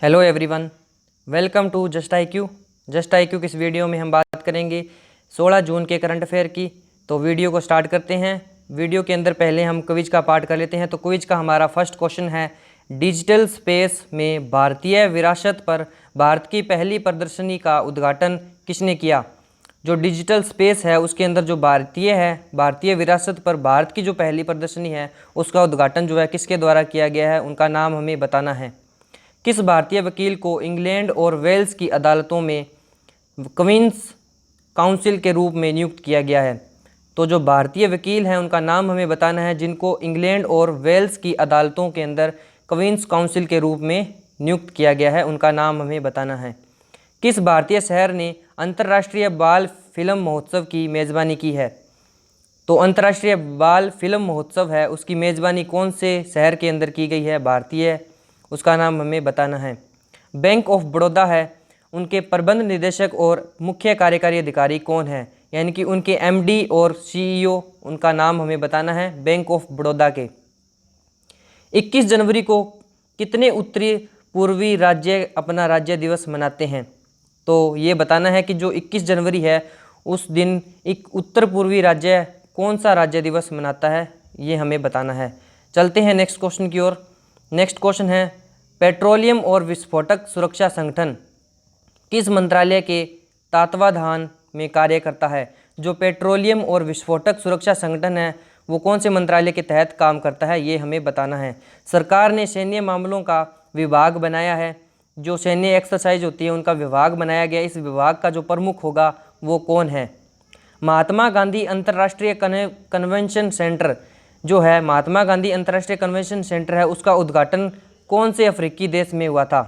Hello everyone, welcome to just I Q. Just I Q की इस video में हम बात करेंगे 16 जून के करंट अफेयर की। तो वीडियो को स्टार्ट करते हैं। वीडियो के अंदर पहले हम क्विज का पार्ट कर लेते हैं। तो क्विज का हमारा फर्स्ट क्वेश्चन है, डिजिटल स्पेस में भारतीय विरासत पर भारत की पहली प्रदर्शनी का उद्घाटन किसने किया। जो डिजिटल स्पेस है उसके अंदर जो भारतीय विरासत पर भारत की जो पहली प्रदर्शनी है उसका उद्घाटन जो है किसके द्वारा किया गया है, उनका नाम हमें बताना है। किस भारतीय वकील को इंग्लैंड और वेल्स की अदालतों में क्वींस काउंसिल के रूप में नियुक्त किया गया है। तो जो भारतीय वकील हैं उनका नाम हमें बताना है जिनको इंग्लैंड और वेल्स की अदालतों के अंदर क्वींस काउंसिल के रूप में नियुक्त किया गया है, उनका नाम हमें बताना है। किस भारतीय शहर ने अंतर्राष्ट्रीय बाल फिल्म महोत्सव की मेज़बानी की है। तो अंतर्राष्ट्रीय बाल फिल्म महोत्सव है उसकी मेज़बानी कौन से शहर के अंदर की गई है, भारतीय, उसका नाम हमें बताना है। बैंक ऑफ बड़ौदा है, उनके प्रबंध निदेशक और मुख्य कार्यकारी अधिकारी कौन है, यानी कि उनके एमडी और सीईओ, उनका नाम हमें बताना है बैंक ऑफ बड़ौदा के। 21 जनवरी को कितने उत्तरी पूर्वी राज्य अपना राज्य दिवस मनाते हैं। तो ये बताना है कि जो 21 जनवरी है उस दिन एक उत्तर पूर्वी राज्य कौन सा राज्य दिवस मनाता है, ये हमें बताना है। चलते हैं नेक्स्ट क्वेश्चन की ओर। नेक्स्ट क्वेश्चन है, पेट्रोलियम और विस्फोटक सुरक्षा संगठन किस मंत्रालय के तत्वाधान में कार्य करता है। जो पेट्रोलियम और विस्फोटक सुरक्षा संगठन है वो कौन से मंत्रालय के तहत काम करता है, ये हमें बताना है। सरकार ने सैन्य मामलों का विभाग बनाया है, जो सैन्य एक्सरसाइज होती है उनका विभाग बनाया गया। इस विभाग का जो प्रमुख होगा वो कौन है। महात्मा गांधी अंतर्राष्ट्रीय कन्वेंशन सेंटर जो है, महात्मा गांधी अंतर्राष्ट्रीय कन्वेंशन सेंटर है, उसका उद्घाटन कौन से अफ्रीकी देश में हुआ था।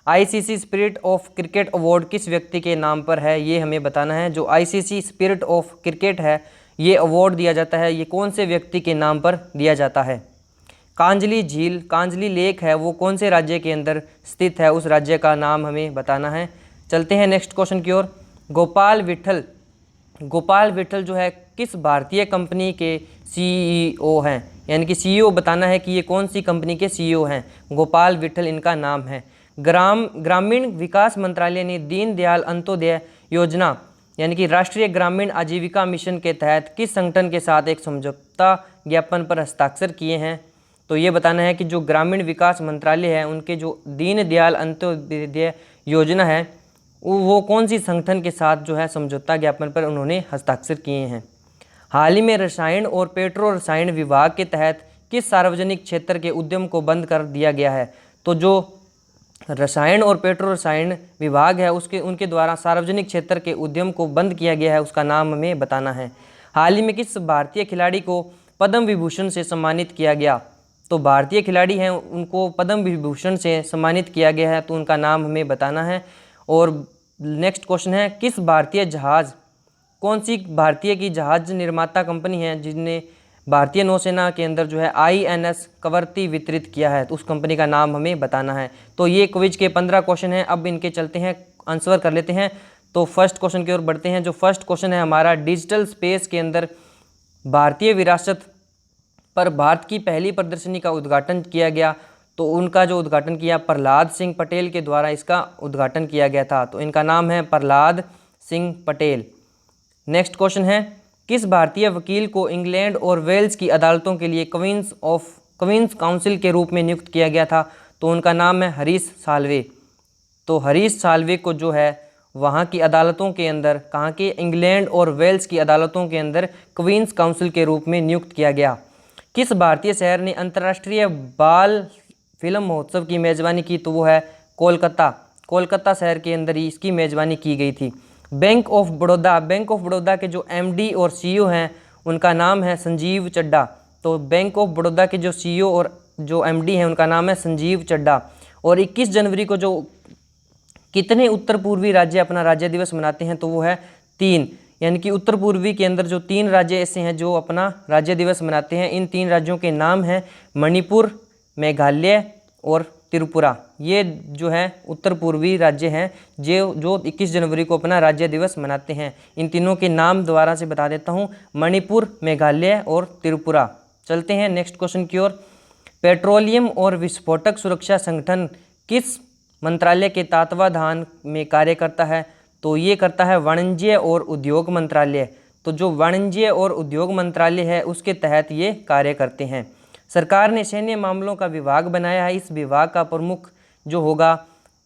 ICC spirit of cricket award किस व्यक्ति के नाम पर है, ये हमें बताना है। जो आईसीसी स्पिरिट ऑफ क्रिकेट है ये अवार्ड दिया जाता है, ये कौन से व्यक्ति के नाम पर दिया जाता है। कांजली झील, कांजली लेक है वो कौन से राज्य के अंदर स्थित है, उस राज्य का नाम हमें बताना है। चलते हैं नेक्स्ट क्वेश्चन की ओर। गोपाल विठल जो है किस भारतीय कंपनी के सीईओ हैं, यानी कि सीईओ बताना है कि ये कौन सी कंपनी के सीईओ हैं। गोपाल विठल इनका नाम है। ग्रामीण विकास मंत्रालय ने दीनदयाल अंत्योदय योजना यानी कि राष्ट्रीय ग्रामीण आजीविका मिशन के तहत किस संगठन के साथ एक समझौता ज्ञापन पर हस्ताक्षर किए हैं। तो ये बताना है कि जो ग्रामीण विकास मंत्रालय है उनके जो दीनदयाल अंत्योदय योजना है वो कौन सी संगठन के साथ जो है समझौता ज्ञापन पर उन्होंने हस्ताक्षर किए हैं। हाल ही में रसायन और पेट्रो रसायन विभाग के तहत किस सार्वजनिक क्षेत्र के उद्यम को बंद कर दिया गया है। तो जो रसायन और पेट्रो रसायन विभाग है उनके द्वारा सार्वजनिक क्षेत्र के उद्यम को बंद किया गया है, उसका नाम हमें बताना है। हाल ही में किस भारतीय खिलाड़ी को पद्म विभूषण से सम्मानित किया गया। तो भारतीय खिलाड़ी हैं उनको पद्म विभूषण से सम्मानित किया गया है, तो उनका नाम हमें बताना है। और नेक्स्ट क्वेश्चन है, कौन सी भारतीय की जहाज निर्माता कंपनी है जिसने भारतीय नौसेना के अंदर जो है आईएनएस कवरत्ती वितरित किया है, तो उस कंपनी का नाम हमें बताना है। तो ये क्विज के 15 क्वेश्चन हैं, अब इनके चलते हैं आंसर कर लेते हैं। तो फर्स्ट क्वेश्चन की ओर बढ़ते हैं। जो फर्स्ट क्वेश्चन है हमारा, डिजिटल स्पेस के अंदर भारतीय विरासत पर भारत की पहली प्रदर्शनी का उद्घाटन किया गया। तो उनका जो उद्घाटन किया प्रहलाद सिंह पटेल के द्वारा इसका उद्घाटन किया गया था, तो इनका नाम है प्रहलाद सिंह पटेल। नेक्स्ट क्वेश्चन है, किस भारतीय वकील को इंग्लैंड और वेल्स की अदालतों के लिए क्वींस काउंसिल के रूप में नियुक्त किया गया था। तो उनका नाम है हरीश साल्वे। तो हरीश साल्वे को जो है वहाँ की अदालतों के अंदर, कहाँ के, इंग्लैंड और वेल्स की अदालतों के अंदर क्वींस काउंसिल के रूप में नियुक्त किया गया। किस भारतीय शहर ने अंतर्राष्ट्रीय बाल फिल्म महोत्सव की मेज़बानी की। तो वो है कोलकाता शहर के अंदर ही इसकी मेज़बानी की गई थी। बैंक ऑफ बड़ौदा के जो एमडी और सीईओ हैं उनका नाम है संजीव चड्ढा। तो बैंक ऑफ बड़ौदा के जो सीईओ और जो एमडी हैं उनका नाम है संजीव चड्ढा। और 21 जनवरी को जो कितने उत्तर पूर्वी राज्य अपना राज्य दिवस मनाते हैं, तो वो है 3, यानी कि उत्तर पूर्वी के अंदर जो 3 राज्य ऐसे हैं जो अपना राज्य दिवस मनाते हैं। इन 3 राज्यों के नाम हैं मणिपुर, मेघालय और त्रिपुरा। ये जो है उत्तर पूर्वी राज्य हैं जो 21 जनवरी को अपना राज्य दिवस मनाते हैं। इन तीनों के नाम दोबारा से बता देता हूँ, मणिपुर, मेघालय और त्रिपुरा। चलते हैं नेक्स्ट क्वेश्चन की ओर। पेट्रोलियम और विस्फोटक सुरक्षा संगठन किस मंत्रालय के तत्वाधान में कार्य करता है? तो ये करता है वाणिज्य और उद्योग मंत्रालय। तो जो वाणिज्य और उद्योग मंत्रालय है उसके तहत ये कार्य करते हैं। सरकार ने सैन्य मामलों का विभाग बनाया है। इस विभाग का प्रमुख जो होगा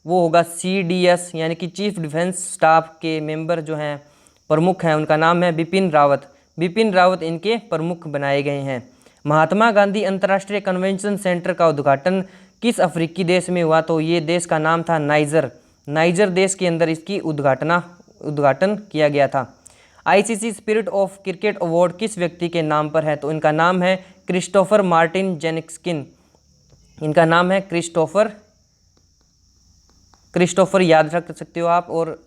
वो होगा CDS यानी कि चीफ डिफेंस स्टाफ के मेंबर जो हैं प्रमुख हैं, उनका नाम है बिपिन रावत। बिपिन रावत इनके प्रमुख बनाए गए हैं। महात्मा गांधी अंतर्राष्ट्रीय कन्वेंशन सेंटर का उद्घाटन किस अफ्रीकी देश में हुआ? तो ये देश का नाम था नाइजर। नाइजर देश के अंदर इसकी उद्घाटन किया गया था। ICC spirit of cricket award किस व्यक्ति के नाम पर है? तो इनका नाम है क्रिस्टोफर मार्टिन जेनिक्सकिन। इनका नाम है क्रिस्टोफर याद रख सकते हो आप, और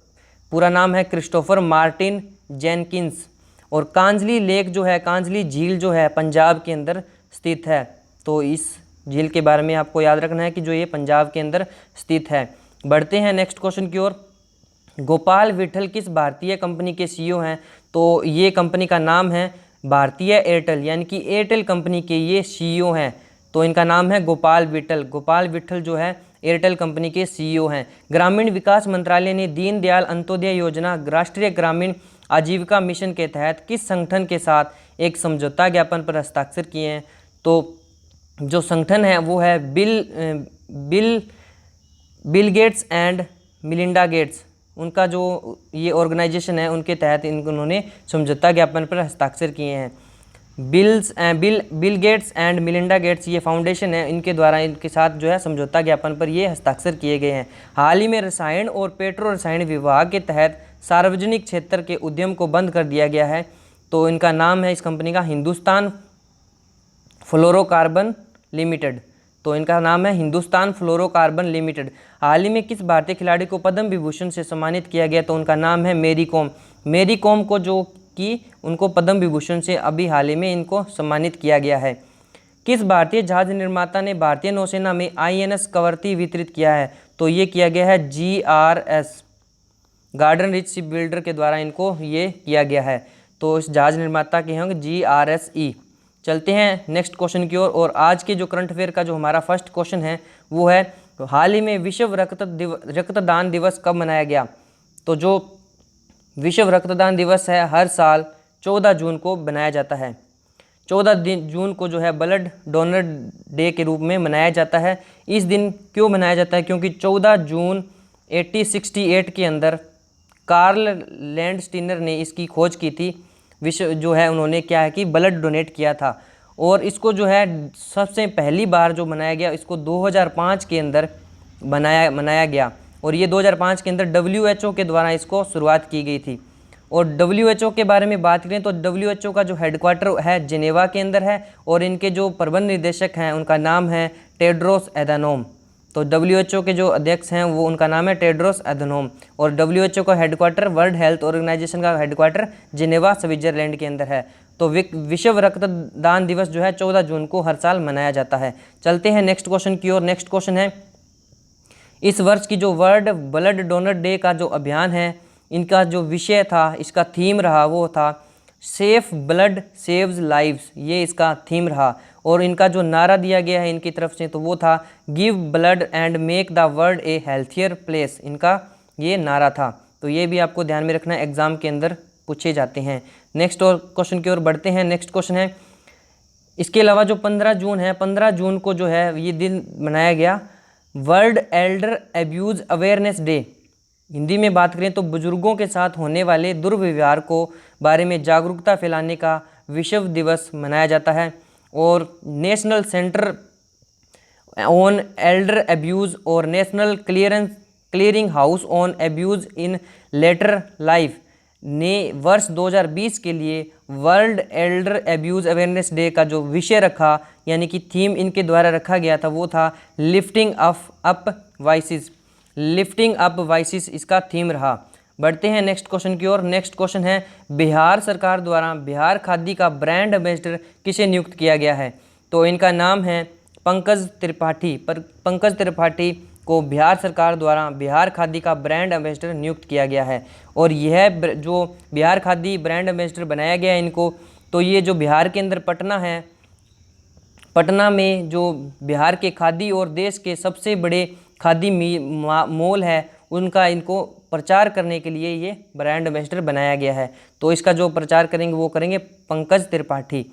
पूरा नाम है क्रिस्टोफर मार्टिन जेनकिंस। और कांजली लेक जो है, कांजली झील जो है पंजाब के अंदर स्थित है। तो इस झील के बारे में आपको याद रखना है कि जो ये पंजाब के अंदर स्थित है। बढ़ते हैं नेक्स्ट क्वेश्चन की ओर। गोपाल विठल किस भारतीय कंपनी के CEO हैं? तो ये कंपनी का नाम है भारतीय एयरटेल, यानी कि एयरटेल कंपनी के ये CEO हैं। तो इनका नाम है गोपाल विठल। गोपाल विठल जो है एयरटेल कंपनी के CEO हैं। ग्रामीण विकास मंत्रालय ने दीनदयाल अंत्योदय योजना राष्ट्रीय ग्रामीण आजीविका मिशन के तहत किस संगठन के साथ एक समझौता ज्ञापन पर हस्ताक्षर किए हैं? तो जो संगठन है वो है Bill Gates and Melinda Gates. उनका जो ये ऑर्गेनाइजेशन है उनके तहत उन्होंने समझौता ज्ञापन पर हस्ताक्षर किए हैं। Bill Gates and Melinda Gates ये फाउंडेशन है, इनके द्वारा इनके साथ जो है समझौता ज्ञापन पर ये हस्ताक्षर किए गए हैं। हाल ही में रसायन और पेट्रो रसायन विभाग के तहत सार्वजनिक क्षेत्र के उद्यम को बंद कर दिया गया है। तो इनका नाम है इस कंपनी का हिंदुस्तान फ्लोरोकार्बन लिमिटेड। तो इनका नाम है हिंदुस्तान फ्लोरोकार्बन लिमिटेड। हाल ही में किस भारतीय खिलाड़ी को पद्म विभूषण से सम्मानित किया गया? तो उनका नाम है मेरी कॉम। मेरी कॉम को जो कि उनको पद्म विभूषण से अभी हाल ही में इनको सम्मानित किया गया है। किस भारतीय जहाज निर्माता ने भारतीय नौसेना में INS कवरती वितरित किया है? तो ये किया गया है GRS garden rich ship builder के द्वारा इनको ये किया गया है। तो इस जहाज निर्माता के होंगे GRSE। चलते हैं नेक्स्ट क्वेश्चन की ओर। और आज के जो करंट अफेयर का जो हमारा फर्स्ट क्वेश्चन है वो है हाल ही में विश्व रक्तदान दिवस कब मनाया गया? तो जो विश्व रक्तदान दिवस है हर साल 14 जून को बनाया जाता है। 14 जून को जो है ब्लड डोनर डे के रूप में मनाया जाता है। इस दिन क्यों मनाया जाता है? क्योंकि 14 जून 1868 के अंदर कार्ल लैंडस्टीनर ने इसकी खोज की थी। विश्व जो है उन्होंने क्या है कि ब्लड डोनेट किया था। और इसको जो है सबसे पहली बार जो मनाया गया इसको 2005 के अंदर मनाया गया। और ये 2005 के अंदर WHO के द्वारा इसको शुरुआत की गई थी। और WHO के बारे में बात करें तो WHO का जो हेडक्वार्टर है जिनेवा के अंदर है। और इनके जो प्रबंध निदेशक हैं उनका नाम है टेड्रोस एधानोम। तो WHO के जो अध्यक्ष हैं वो उनका नाम है टेड्रोस एधानोम। और WHO का हेडक्वार्टर वर्ल्ड हेल्थ ऑर्गेनाइजेशन का हेडक्वार्टर जिनेवा स्विट्जरलैंड के अंदर है। तो विश्व रक्तदान दिवस जो है 14 जून को हर साल मनाया जाता है। चलते हैं नेक्स्ट क्वेश्चन की ओर। नेक्स्ट क्वेश्चन है इस वर्ष की जो वर्ल्ड ब्लड डोनर डे का जो अभियान है इनका जो विषय था, इसका थीम रहा वो था सेफ ब्लड सेव्स लाइव्स। ये इसका थीम रहा। और इनका जो नारा दिया गया है इनकी तरफ से तो वो था give blood and make the world A healthier place. इनका ये नारा था। तो ये भी आपको ध्यान में रखना है, एग्जाम के अंदर पूछे जाते हैं। नेक्स्ट और क्वेश्चन की ओर बढ़ते हैं। नेक्स्ट क्वेश्चन है इसके अलावा जो 15 जून है, 15 जून को जो है ये दिन मनाया गया world Elder Abuse Awareness day. Hindi में बात करें तो बुजुर्गों के साथ होने वाले दुर्व्यवहार को बारे में जागरूकता फैलाने का विश्व दिवस मनाया जाता है। और National Center on Elder Abuse और National Clearing House on Abuse in Later Life ने वर्ष 2020 के लिए World Elder Abuse Awareness Day का जो विषय रखा यानी कि थीम इनके द्वारा रखा गया था वो था lifting up voices. Lifting up voices इसका थीम रहा। बढ़ते हैं नेक्स्ट क्वेश्चन की ओर। नेक्स्ट क्वेश्चन है बिहार सरकार द्वारा बिहार खादी का ब्रांड एम्बेसडर किसे नियुक्त किया गया है? तो इनका नाम है पंकज त्रिपाठी। पंकज त्रिपाठी को बिहार सरकार द्वारा बिहार खादी का ब्रांड एम्बेसडर नियुक्त किया गया है। और यह जो बिहार खादी ब्रांड एम्बेसडर बनाया गया है इनको, तो ये जो बिहार के अंदर पटना है, पटना में जो बिहार के खादी और देश के सबसे बड़े खादी मॉल है उनका इनको प्रचार करने के लिए ये ब्रांड एम्बेसडर बनाया गया है। तो इसका जो प्रचार करेंगे वो करेंगे पंकज त्रिपाठी।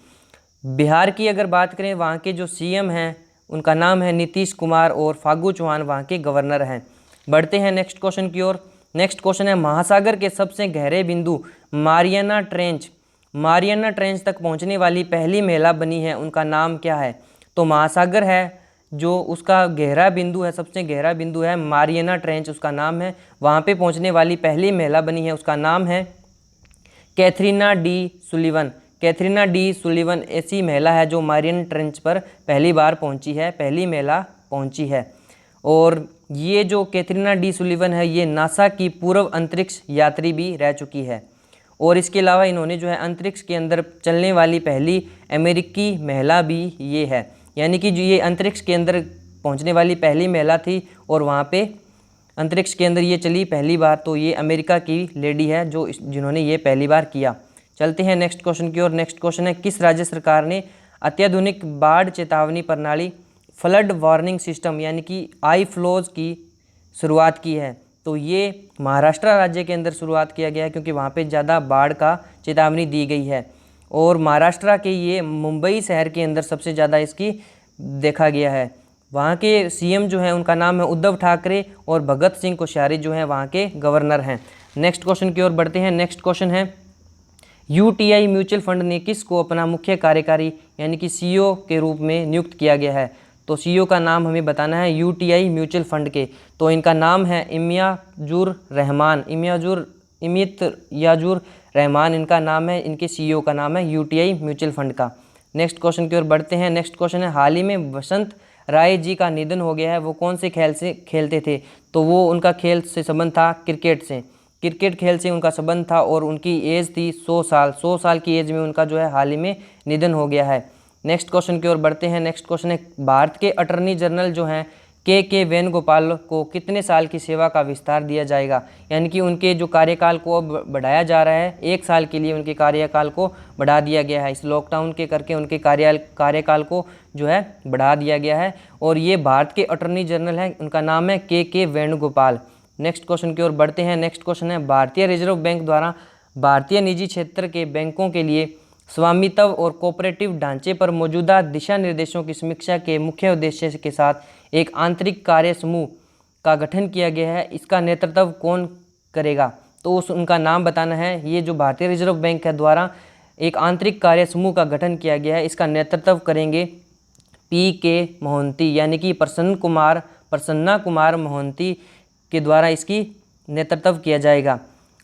बिहार की अगर बात करें, वहाँ के जो सीएम हैं उनका नाम है नीतीश कुमार और फागू चौहान वहाँ के गवर्नर हैं। बढ़ते हैं नेक्स्ट क्वेश्चन की ओर। नेक्स्ट क्वेश्चन है, महासागर के सबसे गहरे बिंदु मारियाना ट्रेंच तक पहुँचने वाली पहली महिला बनी है, उनका नाम क्या है? तो महासागर है जो उसका गहरा बिंदु है, सबसे गहरा बिंदु है मारियाना ट्रेंच उसका नाम है। वहाँ पे पहुँचने वाली पहली महिला बनी है, उसका नाम है Catherina D Sullivan. Catherina D Sullivan ऐसी महिला है जो मारियाना ट्रेंच पर पहली बार पहुँची है, पहली महिला पहुँची है। और ये जो कैथरीना डी सुलिवन है ये नासा की पूर्व अंतरिक्ष यात्री भी रह चुकी है। और इसके अलावा इन्होंने जो है अंतरिक्ष के अंदर चलने वाली पहली अमेरिकी महिला भी ये है, यानी कि जो ये अंतरिक्ष के अंदर पहुंचने वाली पहली महिला थी और वहाँ पे अंतरिक्ष के अंदर ये चली पहली बार, तो ये अमेरिका की लेडी है जो जिन्होंने ये पहली बार किया। चलते हैं नेक्स्ट क्वेश्चन की ओर। नेक्स्ट क्वेश्चन है, किस राज्य सरकार ने अत्याधुनिक बाढ़ चेतावनी प्रणाली फ्लड वार्निंग सिस्टम यानी कि आई फ्लोज की शुरुआत की है? तो ये महाराष्ट्र राज्य के अंदर शुरुआत किया गया है क्योंकि वहाँ पे ज़्यादा बाढ़ का चेतावनी दी गई है। और महाराष्ट्र के ये मुंबई शहर के अंदर सबसे ज़्यादा इसकी देखा गया है। वहाँ के सीएम जो है उनका नाम है उद्धव ठाकरे और भगत सिंह कोश्यारी जो है वहाँ के गवर्नर हैं। नेक्स्ट क्वेश्चन की ओर बढ़ते हैं। नेक्स्ट क्वेश्चन है, यूटीआई म्यूचुअल फंड ने किसको अपना मुख्य कार्यकारी यानी कि सीईओ के रूप में नियुक्त किया गया है? तो सीईओ का नाम हमें बताना है यूटीआई म्यूचुअल फंड के। तो इनका नाम है इमियाजुर रहमान इनका नाम है, इनके सीईओ का नाम है यूटीआई म्यूचुअल फंड का। नेक्स्ट क्वेश्चन की ओर बढ़ते हैं। नेक्स्ट क्वेश्चन है, हाल ही में बसंत राय जी का निधन हो गया है, वो कौन से खेल से खेलते थे? तो वो उनका खेल से संबंध था क्रिकेट से, क्रिकेट खेल से उनका संबंध था और उनकी एज थी 100 साल की एज में उनका जो है हाल ही में निधन हो गया है। नेक्स्ट क्वेश्चन की ओर बढ़ते हैं। नेक्स्ट क्वेश्चन है, भारत के अटॉर्नी जनरल जो हैं के वेणुगोपाल को कितने साल की सेवा का विस्तार दिया जाएगा? यानी कि उनके जो कार्यकाल को अब बढ़ाया जा रहा है, 1 साल के लिए उनके कार्यकाल को बढ़ा दिया गया है। इस लॉकडाउन के करके उनके कार्यकाल को जो है बढ़ा दिया गया है और ये भारत के अटॉर्नी जनरल हैं, उनका नाम है के वेणुगोपाल। नेक्स्ट क्वेश्चन की ओर बढ़ते हैं। नेक्स्ट क्वेश्चन है, भारतीय रिजर्व बैंक द्वारा भारतीय निजी क्षेत्र के बैंकों के लिए स्वामित्व और कोऑपरेटिव ढांचे पर मौजूदा दिशा निर्देशों की समीक्षा के मुख्य उद्देश्य के साथ एक आंतरिक कार्य समूह का गठन किया गया है, इसका नेतृत्व कौन करेगा? तो उनका नाम बताना है। ये जो भारतीय रिजर्व बैंक है द्वारा एक आंतरिक कार्य समूह का गठन किया गया है, इसका नेतृत्व करेंगे PK मोहंती यानी कि प्रसन्ना कुमार मोहंती के द्वारा इसकी नेतृत्व किया जाएगा।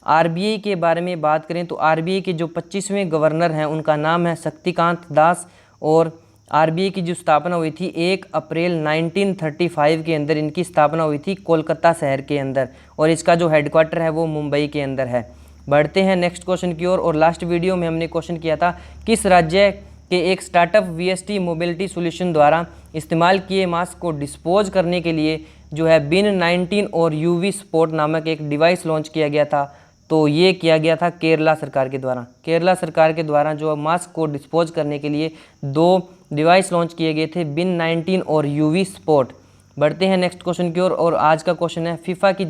आरबीआई के बारे में बात करें तो आरबीआई के जो 25वें गवर्नर हैं उनका नाम है शक्तिकांत दास और आरबीआई की जो स्थापना हुई थी 1 अप्रैल 1935 के अंदर इनकी स्थापना हुई थी कोलकाता शहर के अंदर और इसका जो हेडक्वार्टर है वो मुंबई के अंदर है। बढ़ते हैं नेक्स्ट क्वेश्चन की ओर। और लास्ट वीडियो में हमने क्वेश्चन किया था, किस राज्य के एक स्टार्टअप VST मोबिलिटी सॉल्यूशन द्वारा इस्तेमाल किए मास्क को डिस्पोज करने के लिए जो है बिन 19 और UV स्पॉट नामक एक डिवाइस लॉन्च किया गया था? तो ये किया गया था केरला सरकार के द्वारा। केरला सरकार के द्वारा जो मास्क को डिस्पोज करने के लिए 2 डिवाइस लॉन्च किए गए थे, बिन 19 और UV स्पॉट। बढ़ते हैं नेक्स्ट क्वेश्चन की ओर। और आज का क्वेश्चन है, फीफा की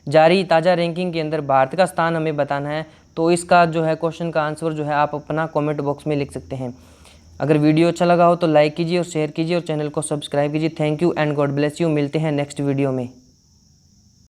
जारी ताज़ा रैंकिंग के अंदर भारत का स्थान हमें बताना है। तो इसका जो है क्वेश्चन का आंसर जो है आप अपना कमेंट बॉक्स में लिख सकते हैं। अगर वीडियो अच्छा लगा हो तो लाइक कीजिए और शेयर कीजिए और चैनल को सब्सक्राइब कीजिए। Thank you and God bless you. मिलते हैं नेक्स्ट वीडियो में।